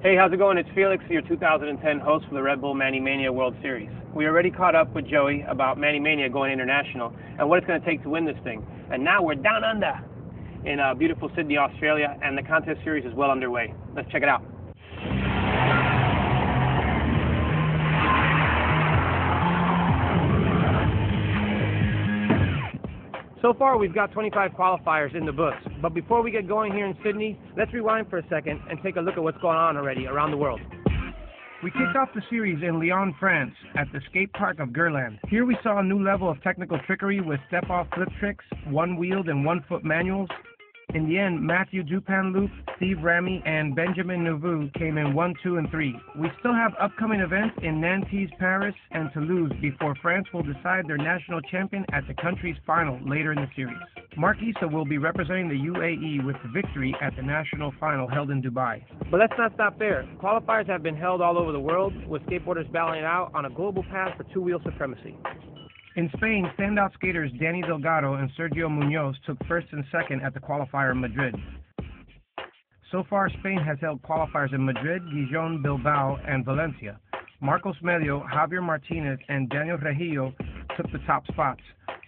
Hey, how's it going? It's Felix, your 2010 host for the Red Bull Manny Mania World Series. We already caught up with Joey about Manny Mania going international and what it's going to take to win this thing. And now we're down under in beautiful Sydney, Australia, and the contest series is well underway. Let's check it out. So far, we've got 25 qualifiers in the books. But before we get going here in Sydney, let's rewind for a second and take a look at what's going on already around the world. We kicked off the series in Lyon, France, at the skate park of Guerlain. Here we saw a new level of technical trickery with step-off flip tricks, one-wheeled and one-foot manuals. In the end, Matthew Dupanloup, Steve Ramy, and Benjamin Neveu came in 1, 2, and 3. We still have upcoming events in Nantes, Paris, and Toulouse before France will decide their national champion at the country's final later in the series. Mark Issa will be representing the UAE with victory at the national final held in Dubai. But let's not stop there. Qualifiers have been held all over the world, with skateboarders battling it out on a global path for two-wheel supremacy. In Spain, standout skaters Danny Delgado and Sergio Munoz took first and second at the qualifier in Madrid. So far, Spain has held qualifiers in Madrid, Gijón, Bilbao, and Valencia. Marcos Medio, Javier Martinez, and Daniel Regillo took the top spots,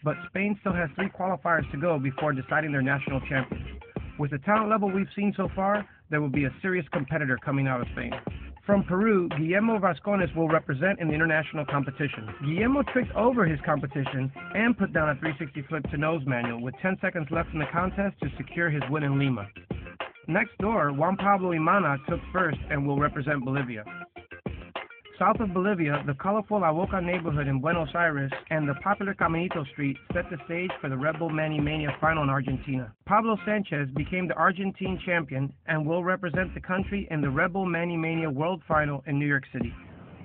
but Spain still has 3 qualifiers to go before deciding their national champion. With the talent level we've seen so far, there will be a serious competitor coming out of Spain. From Peru, Guillermo Vascones will represent in the international competition. Guillermo tricked over his competition and put down a 360 flip to nose manual with 10 seconds left in the contest to secure his win in Lima. Next door, Juan Pablo Imana took first and will represent Bolivia. South of Bolivia, the colorful La Boca neighborhood in Buenos Aires and the popular Caminito Street set the stage for the Red Bull Manny Mania final in Argentina. Pablo Sanchez became the Argentine champion and will represent the country in the Red Bull Manny Mania World Final in New York City.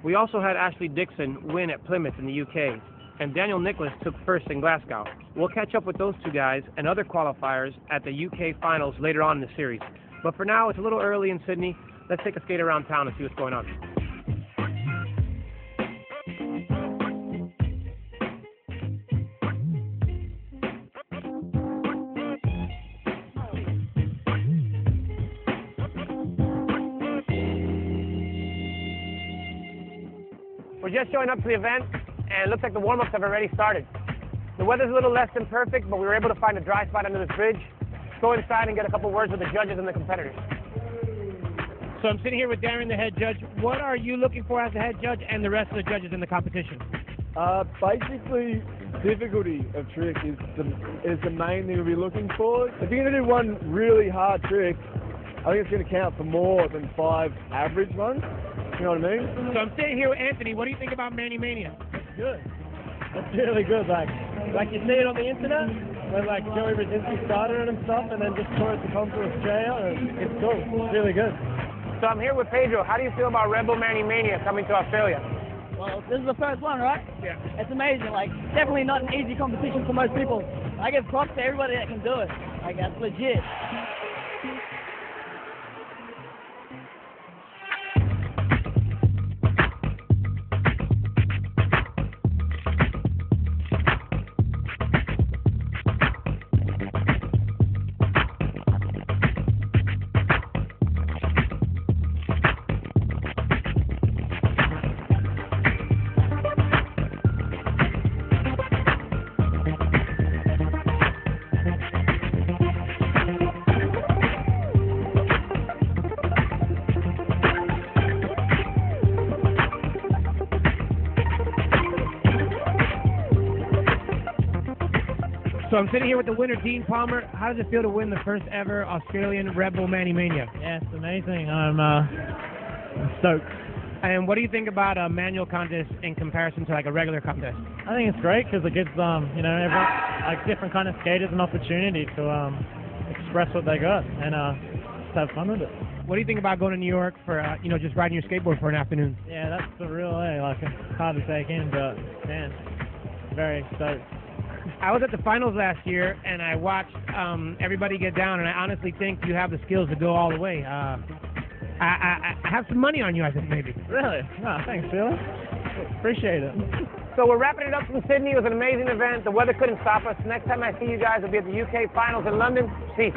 We also had Ashley Dixon win at Plymouth in the UK, and Daniel Nicholas took first in Glasgow. We'll catch up with those two guys and other qualifiers at the UK finals later on in the series. But for now, it's a little early in Sydney. Let's take a skate around town and see what's going on. We're just showing up to the event, and it looks like the warm-ups have already started. The weather's a little less than perfect, but we were able to find a dry spot under this bridge. Let's go inside and get a couple words with the judges and the competitors. So I'm sitting here with Darren, the head judge. What are you looking for as the head judge and the rest of the judges in the competition? Basically, difficulty of trick is the main thing we'll be looking for. If you're going to do one really hard trick, I think it's going to count for more than 5 average ones. You know what I mean? So I'm sitting here with Anthony. What do you think about Manny Mania? It's good. It's really good. Like you see it on the internet, where like Joey Brzezinski started it and stuff, and then just toured to come to Australia, and it's cool. It's really good. So I'm here with Pedro. How do you feel about Red Bull Manny Mania coming to Australia? Well, this is the first one, right? Yeah. It's amazing. Like, definitely not an easy competition for most people. I give props to everybody that can do it. Like, that's legit. So I'm sitting here with the winner, Dean Palmer. How does it feel to win the first ever Australian Red Bull Manny Mania? Yeah, it's amazing. I'm stoked. And what do you think about a manual contest in comparison to like a regular contest? I think it's great because it gives everyone, like different kind of skaters an opportunity to express what they got and just have fun with it. What do you think about going to New York for just riding your skateboard for an afternoon? Yeah, that's the real it's hard to take in, but man, very stoked. I was at the finals last year, and I watched everybody get down, and I honestly think you have the skills to go all the way. I have some money on you, I think, maybe. Really? Oh, thanks, Phil. Appreciate it. So we're wrapping it up from Sydney. It was an amazing event. The weather couldn't stop us. Next time I see you guys, will be at the UK finals in London. Peace.